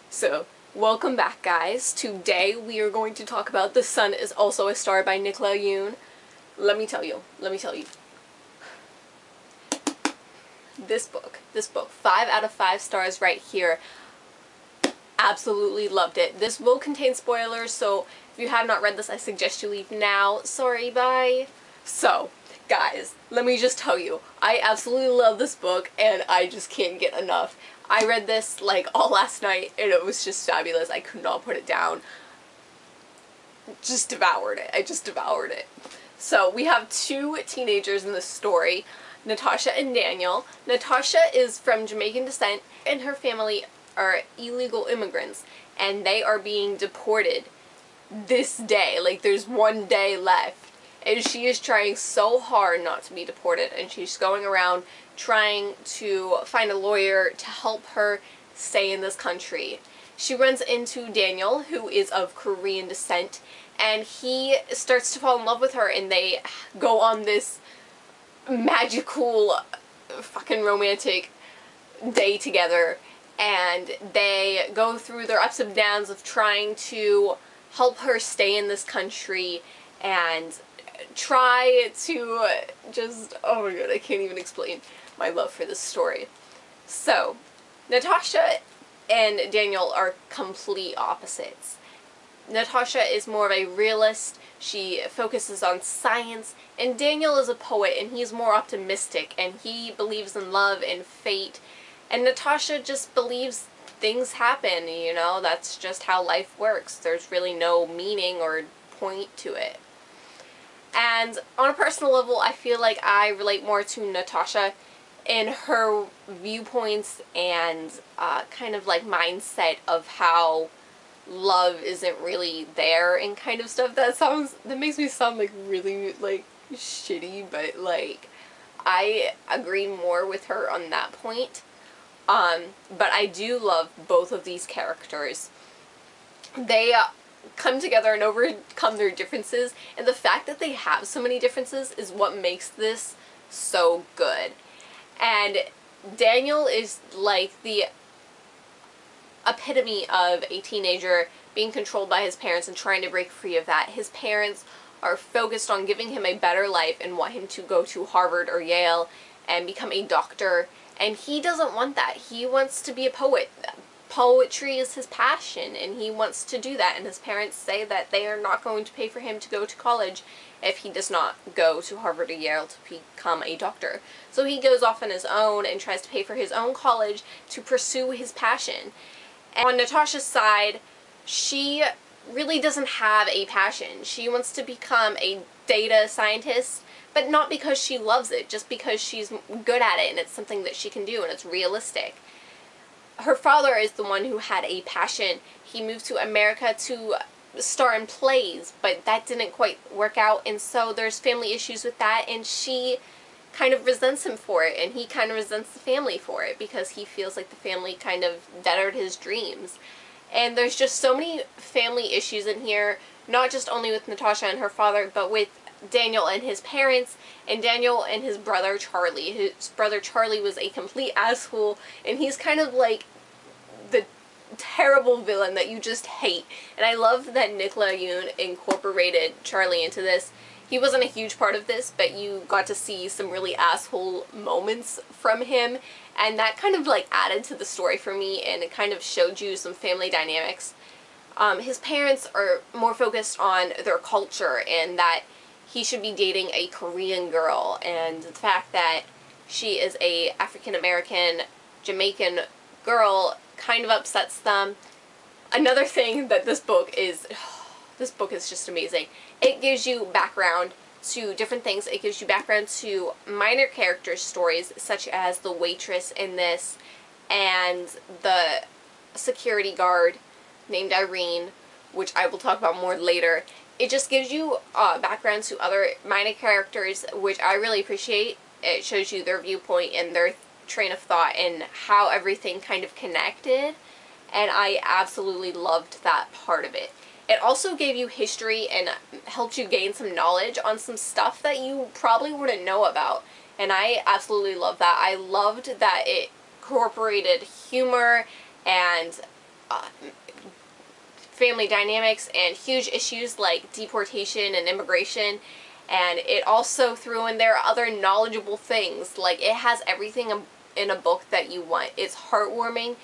So, welcome back, guys. Today we are going to talk about The Sun is Also a Star by Nicola Yoon. Let me tell you. This book, 5 out of 5 stars right here. Absolutely loved it. This will contain spoilers, so if you have not read this, I suggest you leave now. Sorry, bye. So, guys, let me just tell you, I absolutely love this book, and I just can't get enough. I read this, like, all last night, and it was just fabulous. I could not put it down. Just devoured it. I just devoured it. So, we have two teenagers in this story, Natasha and Daniel. Natasha is from Jamaican descent, and her family are illegal immigrants, and they are being deported this day. Like, there's one day left. And she is trying so hard not to be deported, and she's going around trying to find a lawyer to help her stay in this country. She runs into Daniel, who is of Korean descent, and he starts to fall in love with her, and they go on this magical fucking romantic day together, and they go through their ups and downs of trying to help her stay in this country and try to just, oh my god, I can't even explain my love for this story. So, Natasha and Daniel are complete opposites. Natasha is more of a realist, she focuses on science, and Daniel is a poet, and he's more optimistic, and he believes in love and fate, and Natasha just believes things happen, you know, that's just how life works. There's really no meaning or point to it. And on a personal level, I feel like I relate more to Natasha in her viewpoints and kind of like mindset of how love isn't really there and kind of stuff. That makes me sound like really like shitty, but like I agree more with her on that point. But I do love both of these characters. They come together and overcome their differences, and the fact that they have so many differences is what makes this so good. And Daniel is like the epitome of a teenager being controlled by his parents and trying to break free of that. His parents are focused on giving him a better life and want him to go to Harvard or Yale and become a doctor, and he doesn't want that. He wants to be a poet. Poetry is his passion, and he wants to do that, and his parents say that they are not going to pay for him to go to college if he does not go to Harvard or Yale to become a doctor. So he goes off on his own and tries to pay for his own college to pursue his passion. And on Natasha's side, she really doesn't have a passion. She wants to become a data scientist, but not because she loves it, just because she's good at it and it's something that she can do and it's realistic. Her father is the one who had a passion. He moved to America to star in plays, but that didn't quite work out, and so there's family issues with that, and she kind of resents him for it, and he kind of resents the family for it because he feels like the family kind of bettered his dreams. And there's just so many family issues in here, not just only with Natasha and her father, but with Daniel and his parents, and Daniel and his brother Charlie. His brother Charlie was a complete asshole, and he's kind of like the terrible villain that you just hate. And I love that Nicola Yoon incorporated Charlie into this. He wasn't a huge part of this, but you got to see some really asshole moments from him, and that kind of like added to the story for me, and it kind of showed you some family dynamics. His parents are more focused on their culture and that he should be dating a Korean girl, and the fact that she is a African-American Jamaican girl kind of upsets them. Another thing that this book is just amazing. It gives you background to different things. It gives you background to minor character stories, such as the waitress in this and the security guard named Irene, which I will talk about more later. It just gives you background to other minor characters, which I really appreciate. It shows you their viewpoint and their train of thought and how everything kind of connected, and I absolutely loved that part of it. It also gave you history and helped you gain some knowledge on some stuff that you probably wouldn't know about And I absolutely love that. I loved that it incorporated humor and family dynamics and huge issues like deportation and immigration, and it also threw in there other knowledgeable things. Like, it has everything in a book that you want. It's heartwarming,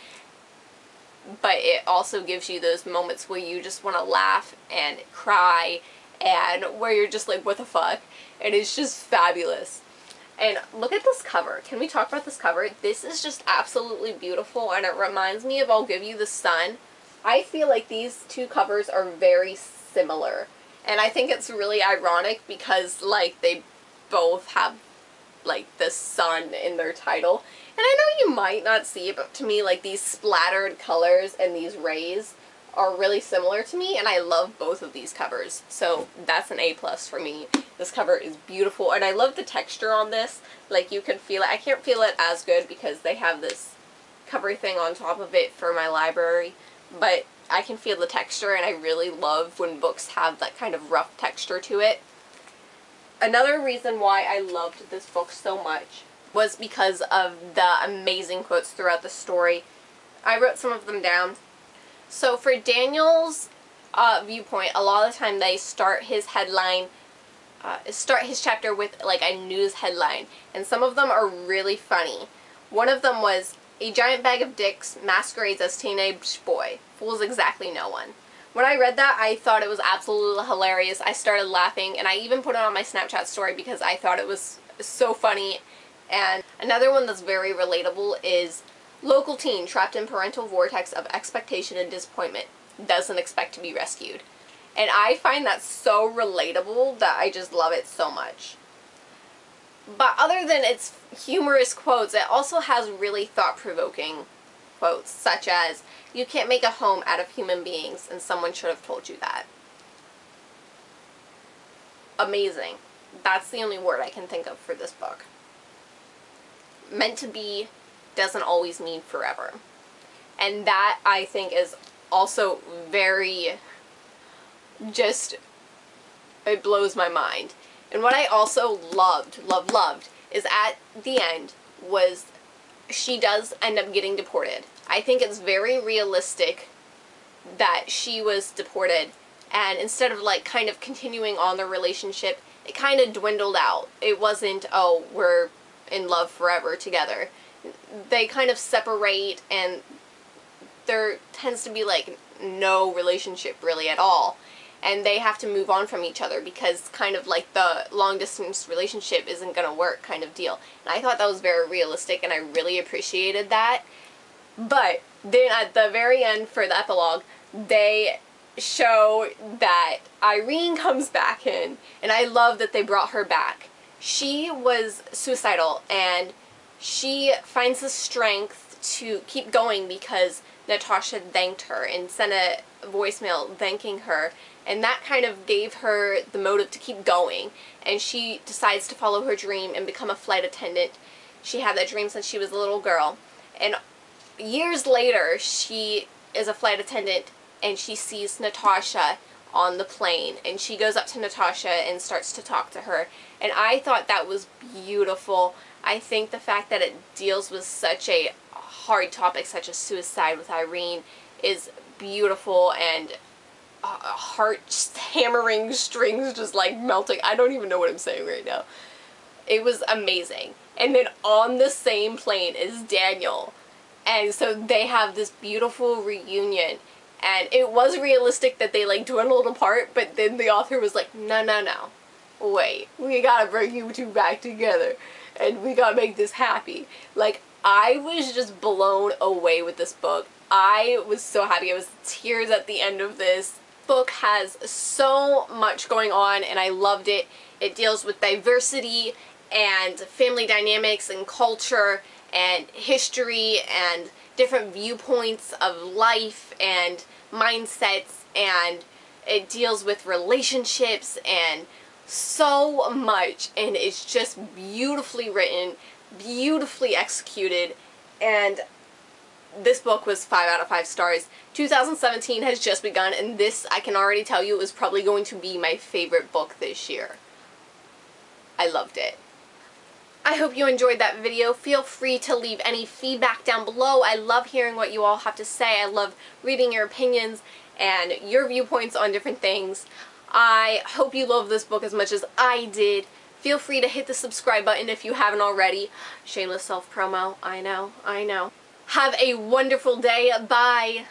but it also gives you those moments where you just want to laugh and cry, and where you're just like, what the fuck? And it's just fabulous. And look at this cover. Can we talk about this cover? This is just absolutely beautiful, and it reminds me of I'll Give You the Sun. I feel like these two covers are very similar. And I think it's really ironic because, like, they both have, like, the sun in their title. And I know you might not see it, but to me, like, these splattered colors and these rays are really similar to me, and I love both of these covers. So that's an A+ for me. This cover is beautiful, and I love the texture on this. Like, you can feel it. I can't feel it as good because they have this cover thing on top of it for my library, but I can feel the texture, and I really love when books have that kind of rough texture to it. Another reason why I loved this book so much was because of the amazing quotes throughout the story. I wrote some of them down. So for Daniel's viewpoint, a lot of the time they start his headline, start his chapter with like a news headline, and some of them are really funny. One of them was, "A giant bag of dicks masquerades as teenage boy, fools exactly no one." When I read that, I thought it was absolutely hilarious. I started laughing, and I even put it on my Snapchat story because I thought it was so funny. And another one that's very relatable is, "Local teen trapped in parental vortex of expectation and disappointment doesn't expect to be rescued." And I find that so relatable that I just love it so much. But other than its humorous quotes, it also has really thought-provoking quotes, such as, "You can't make a home out of human beings, and someone should have told you that." Amazing. That's the only word I can think of for this book. Meant to be doesn't always mean forever. And that, I think, is also very, just, it blows my mind. And what I also loved, is at the end was she does end up getting deported. I think it's very realistic that she was deported, and instead of like kind of continuing on the relationship, it kind of dwindled out. It wasn't, oh, we're in love forever together. They kind of separate, and there tends to be like no relationship really at all, and they have to move on from each other because kind of like the long distance relationship isn't gonna work kind of deal. And I thought that was very realistic, and I really appreciated that. But then at the very end, for the epilogue, they show that Irene comes back in, and I love that they brought her back. She was suicidal, and she finds the strength to keep going because Natasha thanked her and sent a voicemail thanking her, and that kind of gave her the motive to keep going, and she decides to follow her dream and become a flight attendant. She had that dream since she was a little girl, and years later she is a flight attendant, and she sees Natasha on the plane, and she goes up to Natasha and starts to talk to her, and I thought that was beautiful. I think the fact that it deals with such a hard topic, such as suicide with Irene, is beautiful, and heart just hammering, strings just like melting. I don't even know what I'm saying right now. It was amazing. And then on the same plane is Daniel, and so they have this beautiful reunion. And it was realistic that they like dwindled apart, but then the author was like, no, wait, we gotta bring you two back together, and we gotta make this happy. Like, I was just blown away with this book. I was so happy. It was tears at the end of this. Book has so much going on, and I loved it. It deals with diversity and family dynamics and culture and history and different viewpoints of life and mindsets, and it deals with relationships and so much, and it's just beautifully written, beautifully executed, and this book was 5 out of 5 stars. 2017 has just begun, and this, I can already tell you, is probably going to be my favorite book this year. I loved it. I hope you enjoyed that video. Feel free to leave any feedback down below. I love hearing what you all have to say. I love reading your opinions and your viewpoints on different things. I hope you love this book as much as I did. Feel free to hit the subscribe button if you haven't already. Shameless self-promo. I know. Have a wonderful day. Bye.